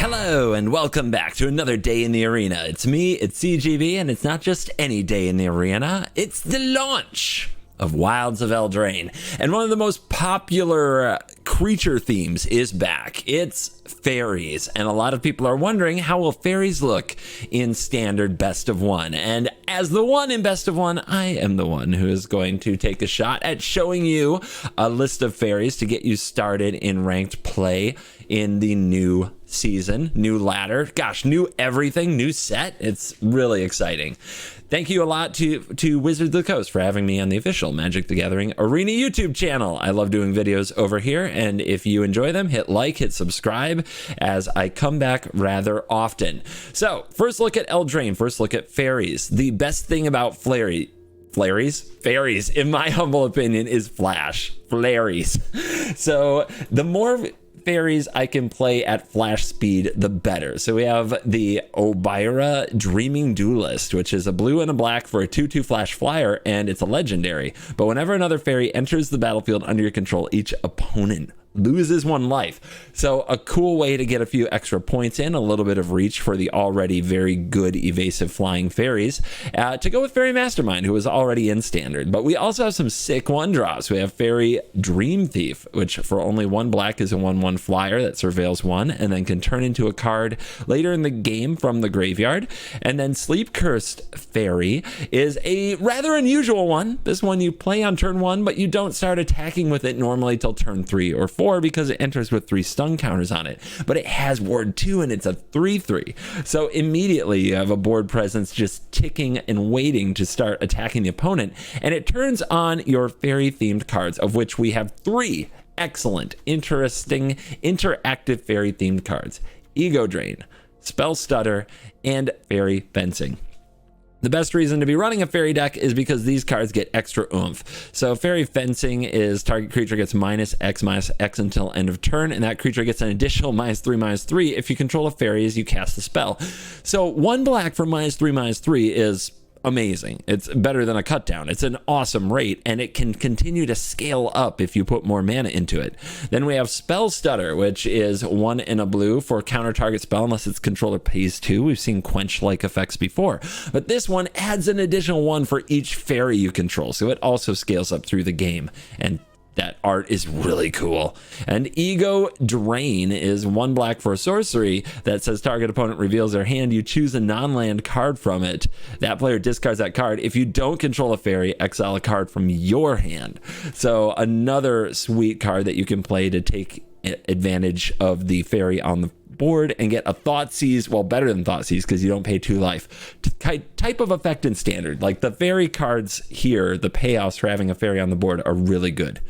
Hello and welcome back to another day in the arena. It's me, it's CGB, and it's not just any day in the arena, it's the launch of Wilds of Eldraine. And one of the most popular creature themes is back. It's Faeries, and a lot of people are wondering, how will Faeries look in standard best of one? And as the one in best of one, I am the one who is going to take a shot at showing you a list of Faeries to get you started in ranked play in the new season, new ladder, gosh, new everything, new set. It's really exciting. Thank you a lot to Wizards of the Coast for having me on the official Magic the Gathering Arena YouTube channel. I love doing videos over here, and if you enjoy them, hit like, hit subscribe, as I come back rather often. So, first look at Eldraine, first look at Faeries. The best thing about Faeries, in my humble opinion, is Flash. Faeries. So, the more Faeries I can play at flash speed, the better. So we have the Obyra Dreaming Duelist, which is a blue and a black for a 2/2 flash flyer, and it's a legendary. But whenever another fairy enters the battlefield under your control, each opponent loses one life. So a cool way to get a few extra points in, a little bit of reach for the already very good evasive flying fairies, to go with Fairy Mastermind, who is already in standard. But we also have some sick one drops. We have Fairy Dream Thief, which for only one black is a 1/1 flyer that surveils one and then can turn into a card later in the game from the graveyard. And then Sleep Cursed Fairy is a rather unusual one. This one you play on turn 1, but you don't start attacking with it normally till turn 3 or 4 because it enters with 3 stun counters on it. But it has ward 2 and it's a 3/3. So immediately you have a board presence just ticking and waiting to start attacking the opponent. And it turns on your fairy themed cards, of which we have 3 excellent, interesting, interactive fairy themed cards: Ego Drain, Spell Stutter, and Fairy Fencing. The best reason to be running a fairy deck is because these cards get extra oomph. So Fairy Fencing is target creature gets -X until end of turn, and that creature gets an additional -3/-3 if you control a fairy as you cast the spell. So 1 black for -3/-3 is amazing. It's better than a cut down. It's an awesome rate, and it can continue to scale up if you put more mana into it. Then we have Spell Stutter, which is 1 and a blue for counter target spell unless its controller pays 2. We've seen quench-like effects before, but this one adds an additional 1 for each fairy you control, so it also scales up through the game, and that art is really cool. And Ego Drain is 1 black for a sorcery that says target opponent reveals their hand. You choose a non-land card from it. That player discards that card. If you don't control a fairy, exile a card from your hand. So another sweet card that you can play to take advantage of the fairy on the board and get a Thoughtseize, well, better than Thoughtseize because you don't pay 2 life type of effect in standard. Like the fairy cards here, the payoffs for having a fairy on the board are really good.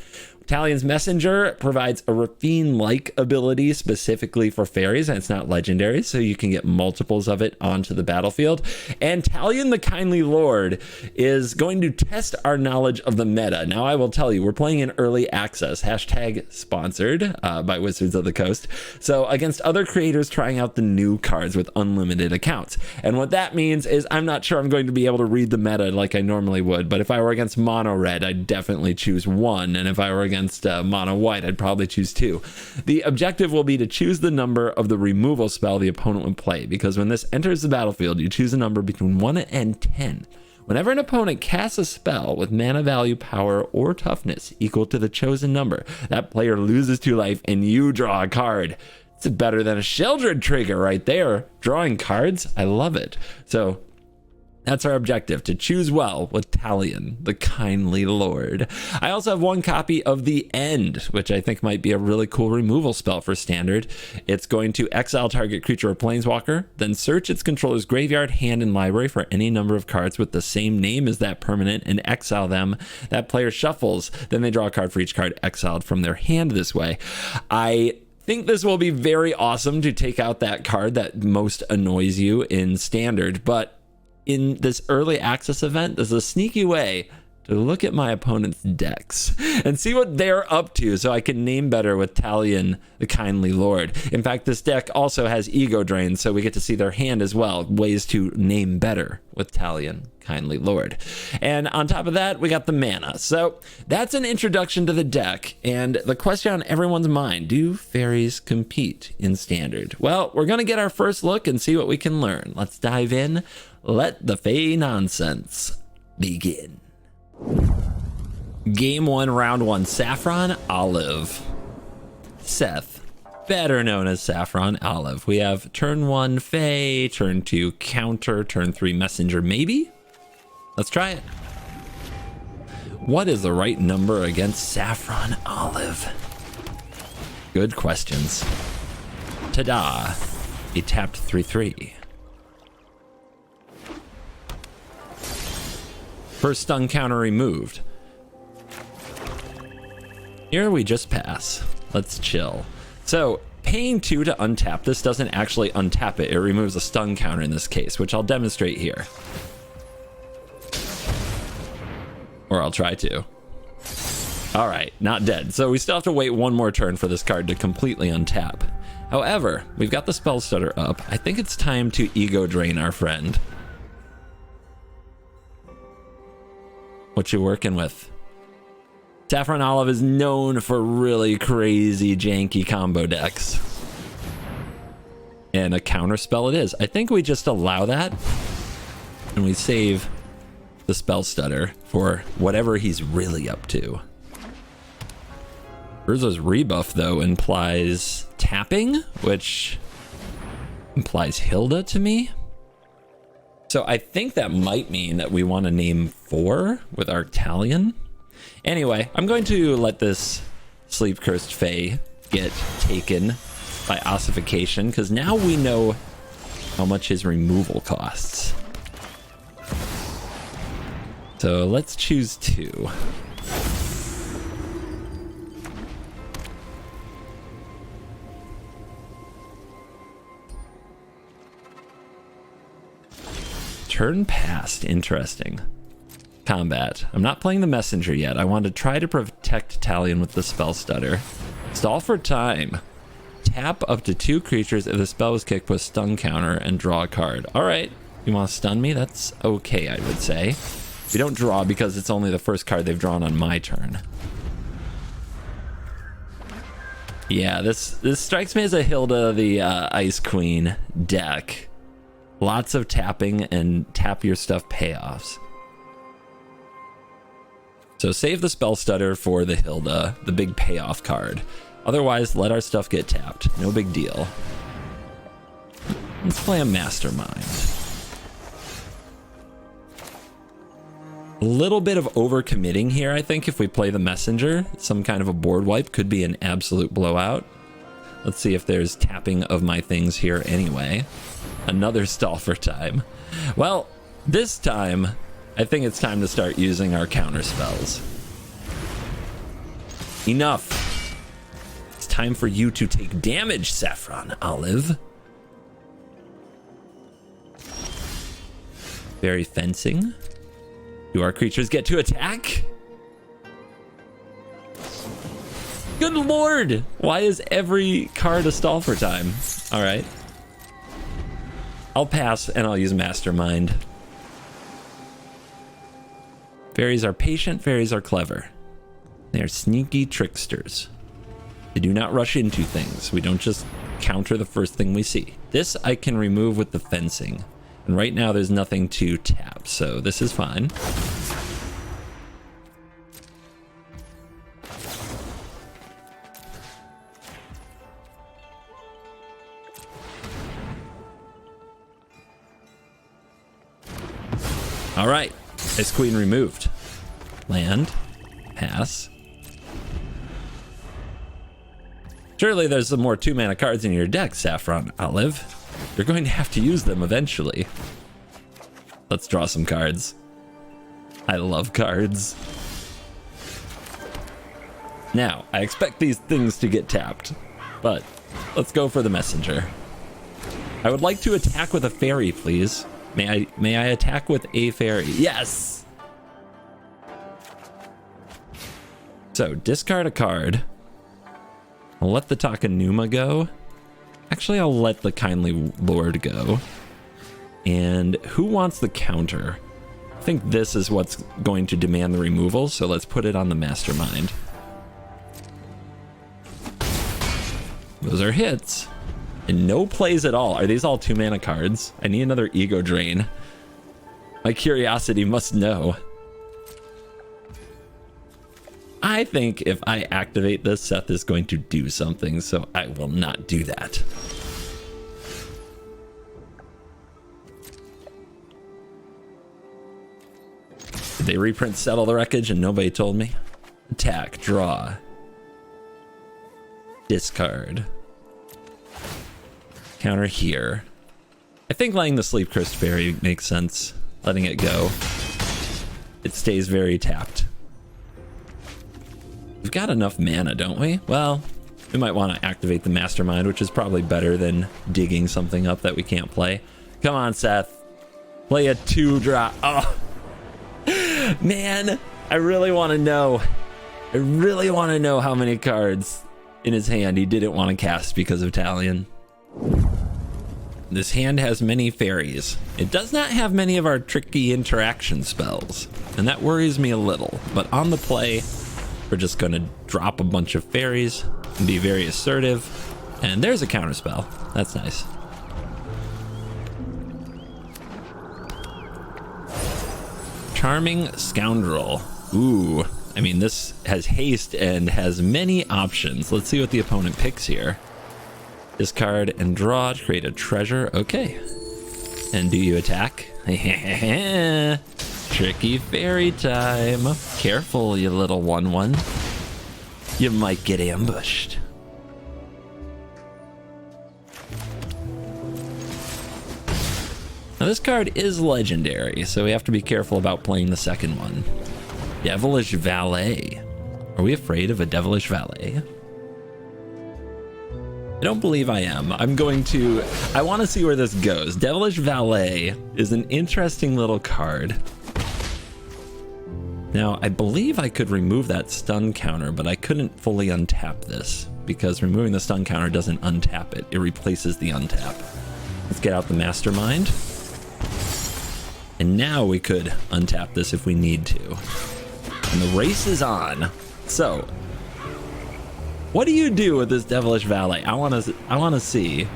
Talion's Messenger provides a Rafine-like ability specifically for fairies, and it's not legendary, so you can get multiples of it onto the battlefield. And Talion the Kindly Lord is going to test our knowledge of the meta. Now, I will tell you, we're playing in early access, #sponsored by Wizards of the Coast. So against other creators trying out the new cards with unlimited accounts. And what that means is I'm not sure I'm going to be able to read the meta like I normally would, but if I were against mono red, I'd definitely choose 1, and if I were against mono white, I'd probably choose 2. The objective will be to choose the number of the removal spell the opponent would play, because when this enters the battlefield, you choose a number between 1 and 10. Whenever an opponent casts a spell with mana value, power, or toughness equal to the chosen number, that player loses 2 life and you draw a card. It's better than a Sheldred trigger right there. Drawing cards, I love it. So that's our objective, to choose well with Talion, the Kindly Lord. I also have 1 copy of The End, which I think might be a really cool removal spell for standard. It's going to exile target creature or planeswalker, then search its controller's graveyard, hand, and library for any number of cards with the same name as that permanent and exile them. That player shuffles, then they draw a card for each card exiled from their hand this way. I think this will be very awesome to take out that card that most annoys you in standard, but in this early access event, there's a sneaky way to look at my opponent's decks and see what they're up to so I can name better with Talion, the Kindly Lord. In fact, this deck also has Ego Drain, so we get to see their hand as well, ways to name better with Talion, Kindly Lord. And on top of that, we got the mana. So that's an introduction to the deck, and the question on everyone's mind, do fairies compete in Standard? Well, we're going to get our first look and see what we can learn. Let's dive in. Let the Fae nonsense begin. Game 1, round 1, Saffron Olive. Seth, better known as Saffron Olive. We have turn 1 Fae, turn 2 counter, turn 3 messenger, maybe? Let's try it. What is the right number against Saffron Olive? Good questions. Ta-da! He tapped 3/3. First stun counter removed. Here we just pass. Let's chill. So paying 2 to untap this doesn't actually untap it. It removes a stun counter in this case, which I'll demonstrate here. Or I'll try to. All right, not dead. So we still have to wait one more turn for this card to completely untap. However, we've got the spell stutter up. I think it's time to Ego Drain our friend. What you working with? Saffron Olive is known for really crazy janky combo decks. And a counter spell it is. I think we just allow that and we save the spell stutter for whatever he's really up to. Urza's rebuff though implies tapping, which implies Hilda to me. So I think that might mean that we want to name 4 with our Talion. Anyway, I'm going to let this sleep cursed Fae get taken by ossification, because now we know how much his removal costs. So let's choose 2. Turn past, interesting. Combat. I'm not playing the messenger yet. I want to try to protect Talion with the spell stutter. Stall for time. Tap up to 2 creatures if the spell was kicked with stun counter and draw a card. All right, you want to stun me? That's okay, I would say. We don't draw because it's only the first card they've drawn on my turn. Yeah, this strikes me as a Hilda the Ice Queen deck. Lots of tapping and tap your stuff payoffs. So save the spell stutter for the Hilda, the big payoff card. Otherwise, let our stuff get tapped. No big deal. Let's play a Mastermind. A little bit of overcommitting here, I think, if we play the messenger. Some kind of a board wipe could be an absolute blowout. Let's see if there's tapping of my things here anyway. Another stall for time. Well, this time, I think it's time to start using our counter spells. Enough. It's time for you to take damage, Saffron Olive. Very fencing. Do our creatures get to attack? Good lord! Why is every card a stall for time? All right. I'll pass and I'll use Mastermind. Fairies are patient, fairies are clever. They are sneaky tricksters. They do not rush into things. We don't just counter the first thing we see. This I can remove with the fencing. And right now there's nothing to tap, so this is fine. All right, Ice Queen removed. Land, pass. Surely there's some more 2-mana cards in your deck, Saffron Olive. You're going to have to use them eventually. Let's draw some cards. I love cards. Now, I expect these things to get tapped, but let's go for the messenger. I would like to attack with a fairy, please. May I attack with a fairy? Yes! So discard a card. I'll let the Takanuma go. Actually, I'll let the Kindly Lord go. And who wants the counter? I think this is what's going to demand the removal, so let's put it on the Mastermind. Those are hits. And no plays at all. Are these all 2-mana cards? I need another Ego Drain. My curiosity must know. I think if I activate this, Seth is going to do something, so I will not do that. Did they reprint Settle the Wreckage and nobody told me? Attack, draw. Discard. Counter here. I think letting the Sleep Cursed Fairy makes sense. Letting it go. It stays very tapped. We've got enough mana, don't we? Well, we might want to activate the Mastermind, which is probably better than digging something up that we can't play. Come on, Seth. Play a 2-drop. Oh, man, I really want to know. I really want to know how many cards in his hand he didn't want to cast because of Talion. This hand has many fairies. It does not have many of our tricky interaction spells, and that worries me a little. But on the play, we're just going to drop a bunch of fairies and be very assertive. And there's a counterspell. That's nice. Charming Scoundrel. Ooh, I mean, this has haste and has many options. Let's see what the opponent picks here. Discard and draw to create a treasure. Okay. And do you attack? Tricky fairy time. Careful, you little 1/1. You might get ambushed. Now this card is legendary, so we have to be careful about playing the second one. Devilish Valet. Are we afraid of a Devilish Valet? I don't believe I am. I want to see where this goes. Devilish Valet is an interesting little card. Now, I believe I could remove that stun counter, but I couldn't fully untap this because removing the stun counter doesn't untap it. It replaces the untap. Let's get out the Mastermind. And now we could untap this if we need to. And the race is on. So, what do you do with this Devilish Valet? I want to see.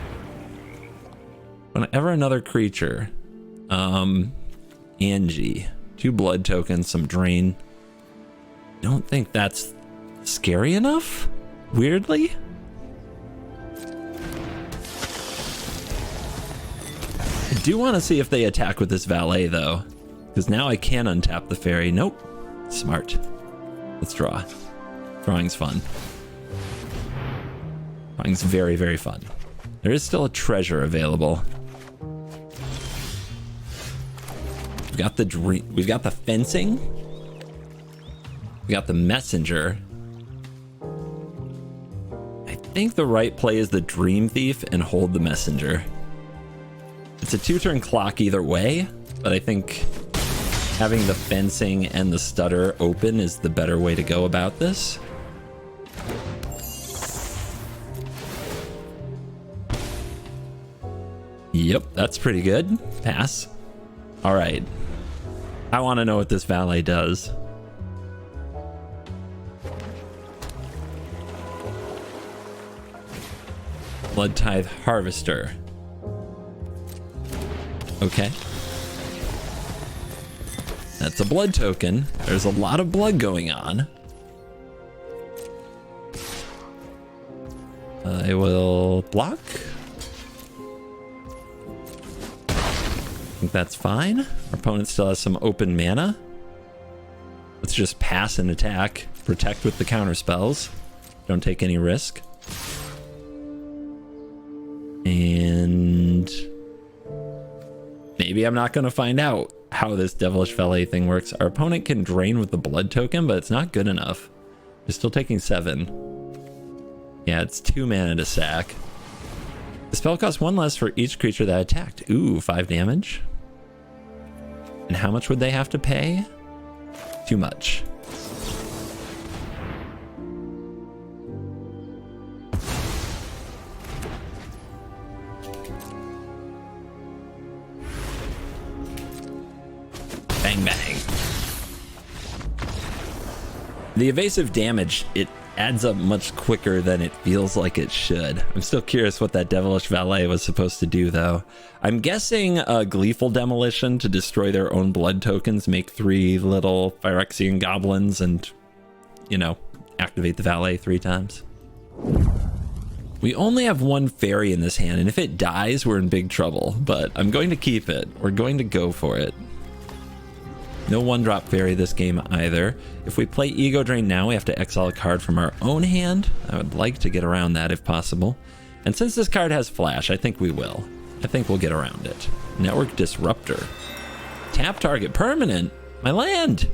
Whenever another creature, Angie, 2 blood tokens, some drain. Don't think that's scary enough, weirdly. I do want to see if they attack with this Valet though, because now I can untap the fairy. Nope. Smart. Let's draw. Drawing's fun. Drawing's very, very fun. There is still a treasure available. We've got the dream. We've got the fencing. We got the messenger. I think the right play is the Dream Thief and hold the messenger. It's a 2-turn clock either way, but I think having the fencing and the stutter open is the better way to go about this. Yep, that's pretty good. Pass. All right. I want to know what this Valet does. Blood Tithe Harvester. Okay. That's a blood token. There's a lot of blood going on. I will block. I think that's fine. Our opponent still has some open mana. Let's just pass and attack. Protect with the counter spells. Don't take any risk. And maybe I'm not going to find out how this Devilish Valet thing works. Our opponent can drain with the blood token, but it's not good enough. They're still taking 7. Yeah, it's 2 mana to sack. The spell costs 1 less for each creature that attacked. Ooh, 5 damage. And how much would they have to pay? Too much. bang, bang. The evasive damage, it adds up much quicker than it feels like it should. I'm still curious what that Devilish Valet was supposed to do, though. I'm guessing a Gleeful Demolition to destroy their own blood tokens, make 3 little Phyrexian goblins, and, you know, activate the Valet 3 times. We only have 1 fairy in this hand, and if it dies, we're in big trouble, but I'm going to keep it. We're going to go for it. No 1-drop fairy this game either. If we play Ego Drain now, we have to exile a card from our own hand. I would like to get around that if possible. And since this card has flash, I think we will. I think we'll get around it. Network Disruptor. Tap target permanent. My land.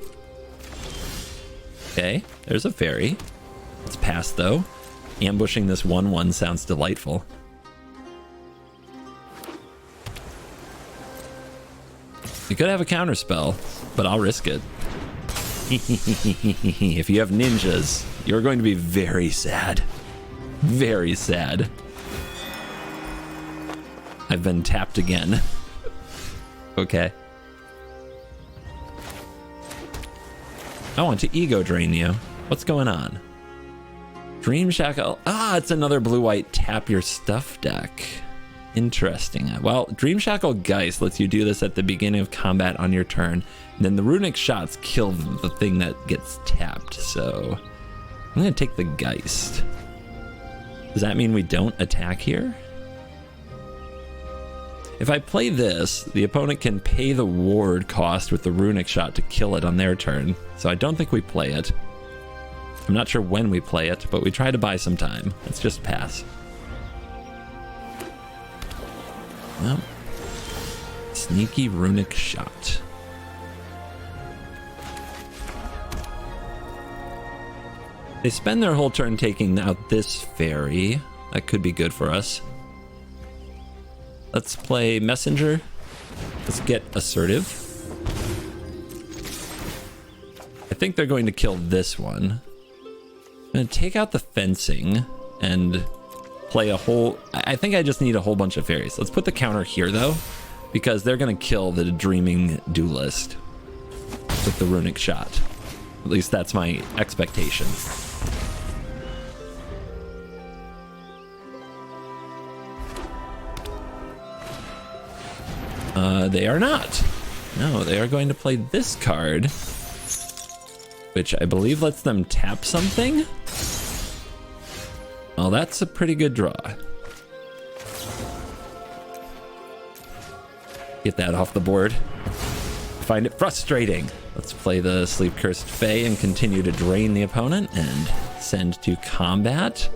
Okay, there's a fairy. It's pass though. Ambushing this 1/1 sounds delightful. You could have a counter spell, but I'll risk it. If you have ninjas, you're going to be very sad. Very sad. I've been tapped again. Okay. I want to Ego Drain you. What's going on? Dream Shackle. Ah, it's another blue-white tap your stuff deck. Interesting. Well, Dream Shackle Geist lets you do this at the beginning of combat on your turn. And then the runic shots kill the thing that gets tapped. So I'm going to take the Geist. Does that mean we don't attack here? If I play this, the opponent can pay the ward cost with the runic shot to kill it on their turn. So I don't think we play it. I'm not sure when we play it, but we try to buy some time. Let's just pass. Well, sneaky runic shot. They spend their whole turn taking out this fairy. That could be good for us. Let's play Messenger. Let's get assertive. I think they're going to kill this one. I'm going to take out the fencing and play a whole... I think I just need a whole bunch of fairies. Let's put the counter here, though, because they're going to kill the Dreaming Duelist with the runic shot. At least that's my expectation. They are not. No, they are going to play this card, which I believe lets them tap something. Well, that's a pretty good draw. Get that off the board. Find it frustrating. Let's play the Sleep Cursed Fae and continue to drain the opponent and send to combat.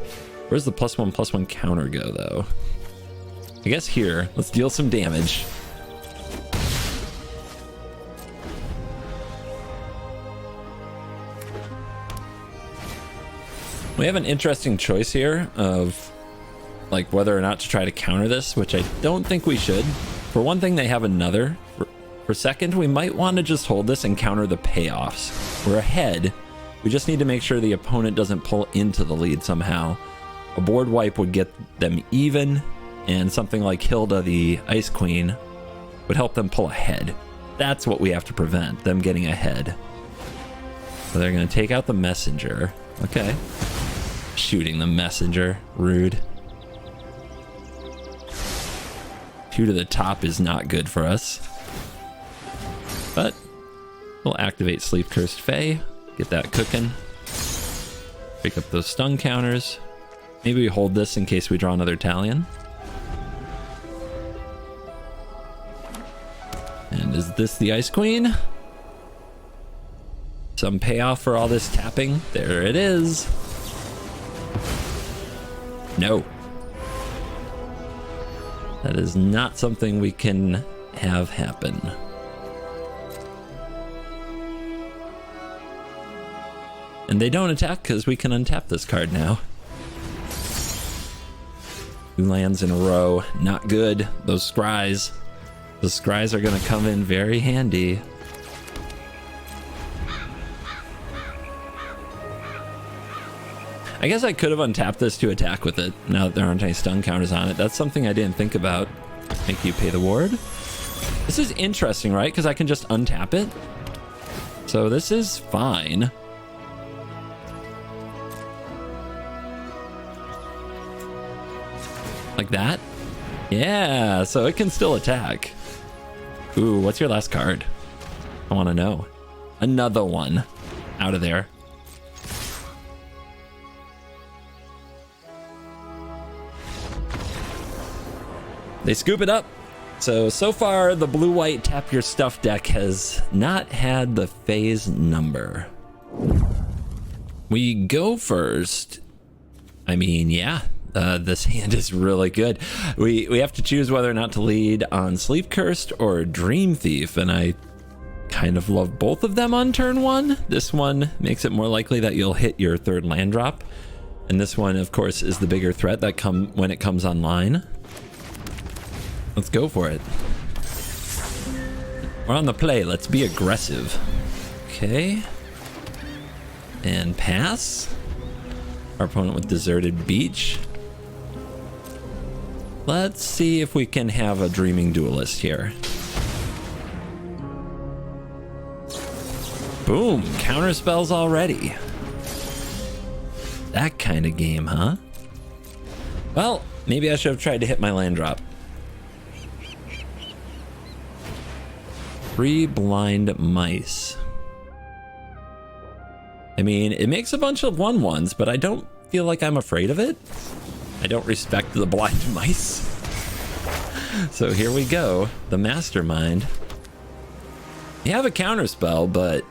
Where's the +1/+1 counter go, though? I guess here. Let's deal some damage. We have an interesting choice here of like whether or not to try to counter this, which I don't think we should. For one thing, they have another. For second, we might want to just hold this and counter the payoffs. We're ahead. We just need to make sure the opponent doesn't pull into the lead somehow. A board wipe would get them even, and something like Hilda, the Ice Queen, would help them pull ahead. That's what we have to prevent, them getting ahead. So they're going to take out the Messenger. Okay. Shooting the Messenger. Rude. 2 to the top is not good for us. But we'll activate Sleep Cursed Fae. Get that cooking. Pick up those stun counters. Maybe we hold this in case we draw another Talion. And is this the Ice Queen? Some payoff for all this tapping. There it is. No. That is not something we can have happen. And they don't attack because we can untap this card now. 2 lands in a row. Not good. Those scries. Those scries are going to come in very handy. I guess I could have untapped this to attack with it, now that there aren't any stun counters on it. That's something I didn't think about. Make you pay the ward. This is interesting, right? Because I can just untap it. So this is fine. Like that? Yeah, so it can still attack. Ooh, what's your last card? I want to know. Another one. Out of there. They scoop it up. So far, the blue-white tap your stuff deck has not had the phase number. We go first. I mean, yeah, this hand is really good. We have to choose whether or not to lead on Sleep Cursed or Dream Thief, and I kind of love both of them on turn one. This one makes it more likely that you'll hit your third land drop, and this one, of course, is the bigger threat that when it comes online. Let's go for it. We're on the play. Let's be aggressive. Okay. And pass. Our opponent with Deserted Beach. Let's see if we can have a Dreaming Duelist here. Boom. Counter spells already. That kind of game, huh? Well, maybe I should have tried to hit my land drop. 3 blind mice. I mean, it makes a bunch of 1/1s, but I don't feel like I'm afraid of it. I don't respect the blind mice. So here we go. The Mastermind. You have a counter spell, but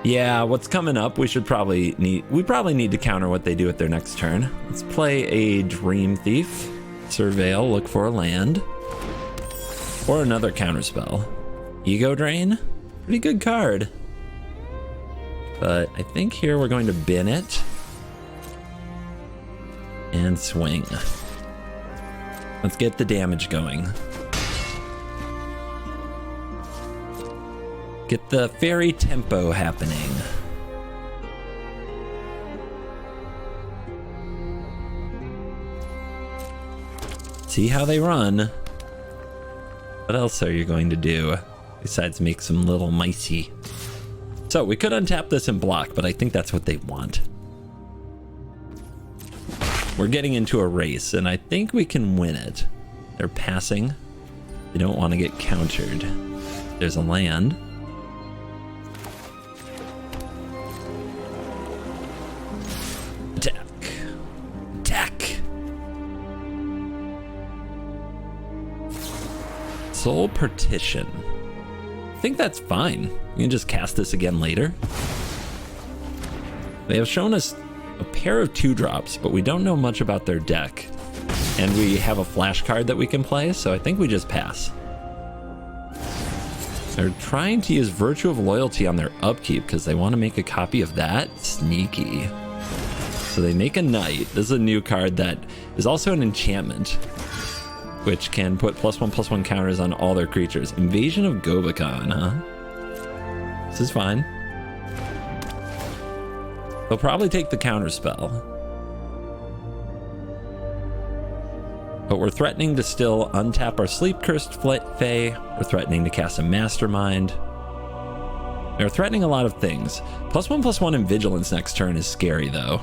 yeah, what's coming up, we probably need to counter what they do at their next turn. Let's play a Dream Thief. Surveil, look for a land. Or another counterspell. Ego Drain? Pretty good card. But I think here we're going to bin it. And swing. Let's get the damage going. Get the fairy tempo happening. See how they run. What else are you going to do besides make some little micey? So we could untap this and block, but I think that's what they want. We're getting into a race, and I think we can win it. They're passing. They don't want to get countered. There's a land. Attack. Attack. Soul Partition. I think that's fine. You can just cast this again later. They have shown us a pair of 2-drops, but we don't know much about their deck. And we have a flash card that we can play, so I think we just pass. They're trying to use Virtue of Loyalty on their upkeep because they want to make a copy of that. Sneaky. So they make a Knight. This is a new card that is also an enchantment, which can put +1/+1 counters on all their creatures. Invasion of Gobakhan, huh? This is fine. They'll probably take the counter spell. But we're threatening to still untap our Sleep Cursed Fae. We're threatening to cast a Mastermind. They're threatening a lot of things. +1/+1 in Vigilance next turn is scary, though.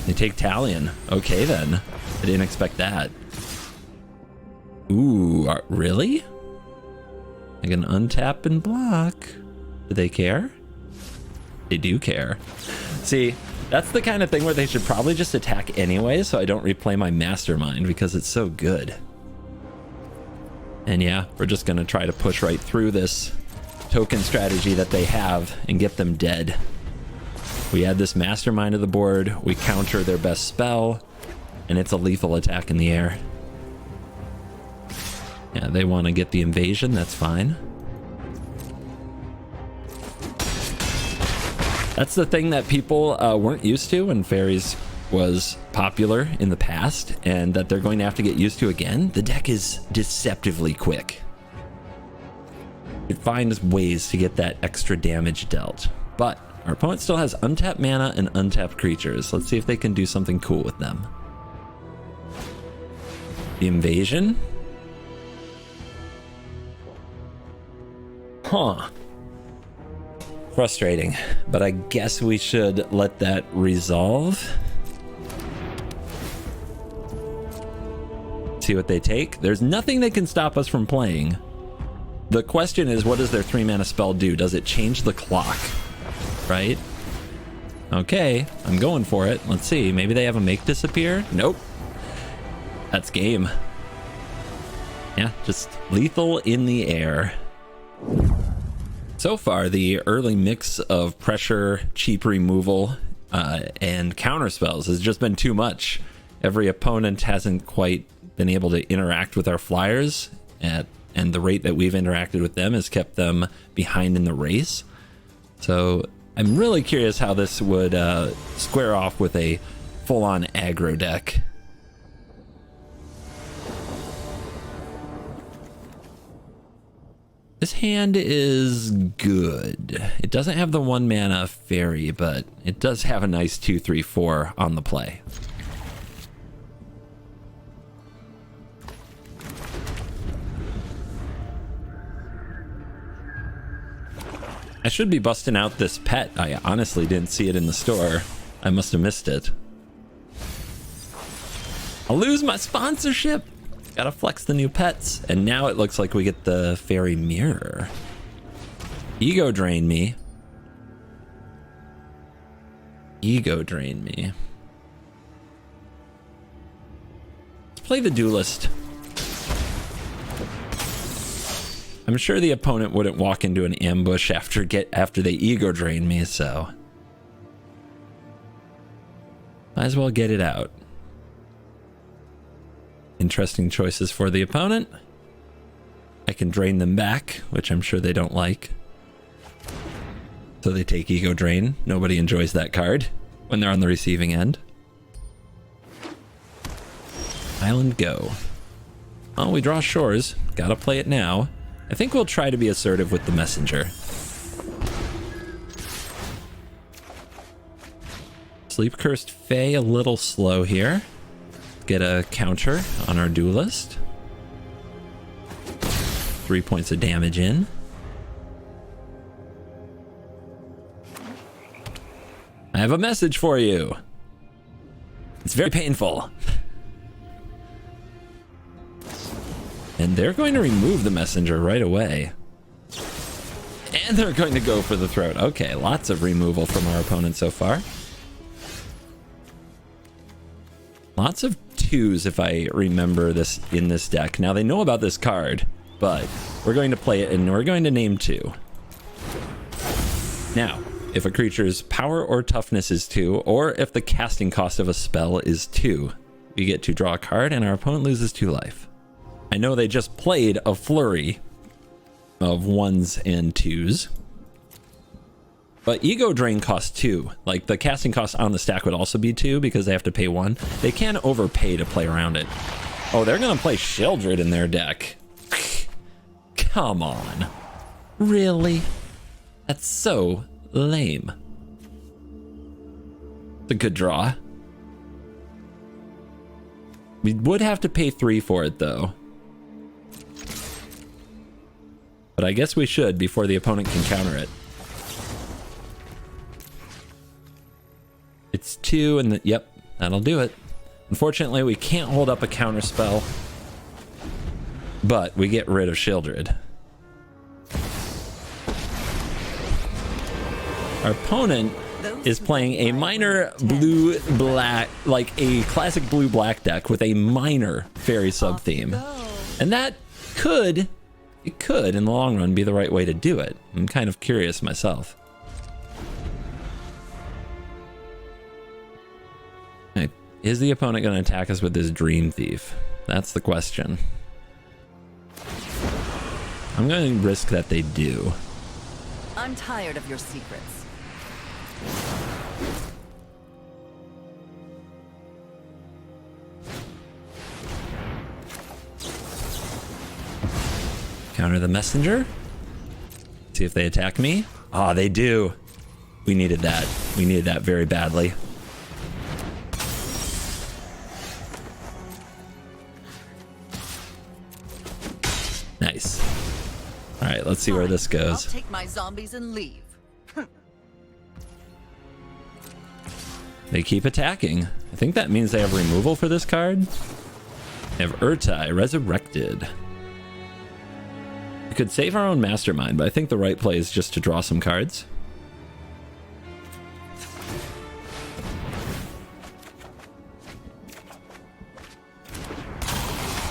They take Talion. Okay, then. I didn't expect that. Ooh, really? I can untap and block. Do they care? They do care. See, that's the kind of thing where they should probably just attack anyway, so I don't replay my Mastermind because it's so good. And yeah, we're just gonna try to push right through this token strategy that they have and get them dead. We add this Mastermind to the board, we counter their best spell, and it's a lethal attack in the air. Yeah, they want to get the invasion, that's fine. That's the thing that people weren't used to when Faeries was popular in the past, and that they're going to have to get used to again. The deck is deceptively quick. It finds ways to get that extra damage dealt. But our opponent still has untapped mana and untapped creatures. Let's see if they can do something cool with them. The invasion? Huh. Frustrating, but I guess we should let that resolve. See what they take. There's nothing that can stop us from playing. The question is, what does their 3-mana spell do? Does it change the clock? Right? Okay, I'm going for it. Let's see. Maybe they have a make disappear? Nope. That's game. Yeah, just lethal in the air. So far, the early mix of pressure, cheap removal, and counter spells has just been too much. Every opponent hasn't quite been able to interact with our flyers, and the rate that we've interacted with them has kept them behind in the race. So I'm really curious how this would square off with a full-on aggro deck. This hand is good. It doesn't have the 1-mana fairy, but it does have a nice 2/3/4 on the play. I should be busting out this pet. I honestly didn't see it in the store. I must have missed it. I'll lose my sponsorship. Gotta flex the new pets. And now it looks like we get the fairy mirror. Ego drain me. Ego drain me. Let's play the Duelist. I'm sure the opponent wouldn't walk into an ambush after they ego drain me, so might as well get it out. Interesting choices for the opponent. I can drain them back, which I'm sure they don't like. So they take ego drain. Nobody enjoys that card when they're on the receiving end. Island go. Oh, we draw shores. Gotta play it now. I think we'll try to be assertive with the messenger. Sleep Cursed Fae a little slow here. Get a counter on our Duelist. 3 points of damage in. I have a message for you. It's very painful. And they're going to remove the messenger right away. And they're going to go for the throat. Okay, lots of removal from our opponent so far. Lots of 2s if I remember this in this deck. Now they know about this card, but we're going to play it and we're going to name 2. Now, if a creature's power or toughness is 2, or if the casting cost of a spell is 2, we get to draw a card and our opponent loses 2 life. I know they just played a flurry of 1s and 2s. But Ego Drain costs 2. Like, the casting cost on the stack would also be 2 because they have to pay 1. They can overpay to play around it. Oh, they're going to play Sheoldred in their deck. Come on. Really? That's so lame. It's a good draw. We would have to pay 3 for it, though. But I guess we should before the opponent can counter it. It's 2 and yep, that'll do it. Unfortunately, we can't hold up a counter spell, but we get rid of Sheoldred. Our opponent is playing a minor blue-black, like a classic blue-black deck with a minor fairy sub-theme. And that could, it could in the long run be the right way to do it. I'm kind of curious myself. Okay. Is the opponent going to attack us with his Dream Thief? That's the question. I'm going to risk that they do. I'm tired of your secrets. Counter the messenger. See if they attack me. Ah, oh, they do. We needed that. We needed that very badly. Nice. All right, let's see where this I'll goes. take my zombies and leave. They keep attacking. I think that means they have removal for this card. They have Urtai, Resurrected. We could save our own Mastermind, but I think the right play is just to draw some cards.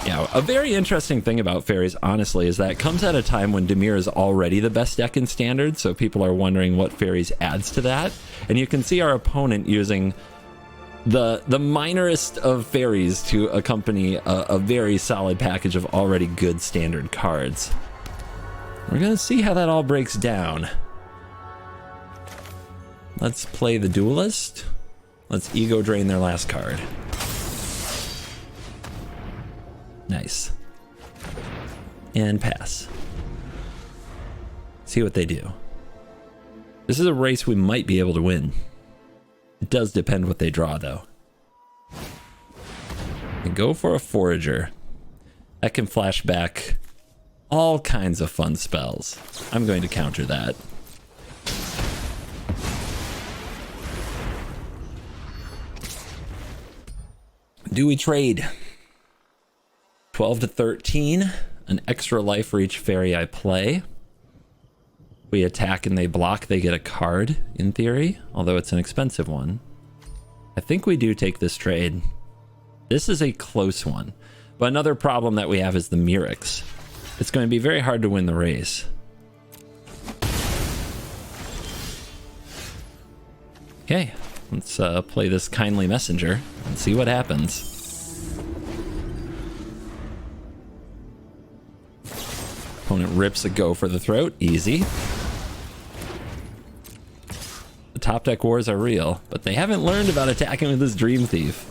Yeah, a very interesting thing about Faeries, honestly, is that it comes at a time when Dimir is already the best deck in Standard, so people are wondering what Faeries adds to that. And you can see our opponent using the minorest of Faeries to accompany a very solid package of already good Standard cards. We're going to see how that all breaks down. Let's play the Duelist. Let's ego drain their last card. Nice. And pass. See what they do. This is a race we might be able to win. It does depend what they draw, though. And go for a Forager. That can flash back all kinds of fun spells. I'm going to counter that. Do we trade? 12 to 13, an extra life for each fairy I play. We attack and they block, they get a card, in theory, although it's an expensive one. I think we do take this trade. This is a close one, but another problem that we have is the Mirrex. It's going to be very hard to win the race. Okay, let's play this Kindly Messenger and see what happens. Opponent rips a go for the throat. Easy. The top deck wars are real, but they haven't learned about attacking with this Dream Thief.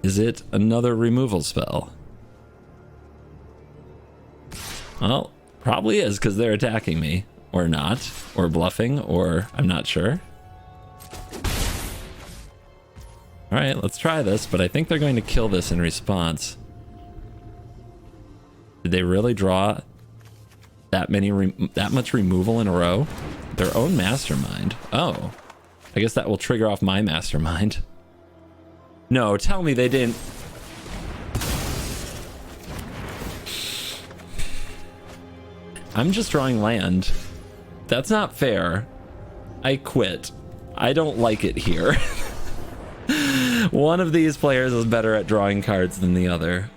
Is it another removal spell? Well, probably is, because they're attacking me. Or not, or bluffing, or I'm not sure. All right, let's try this, but I think they're going to kill this in response. Did they really draw that much removal in a row? Their own Mastermind. Oh, I guess that will trigger off my Mastermind. No, tell me they didn't. I'm just drawing land. That's not fair. I quit. I don't like it here. One of these players is better at drawing cards than the other.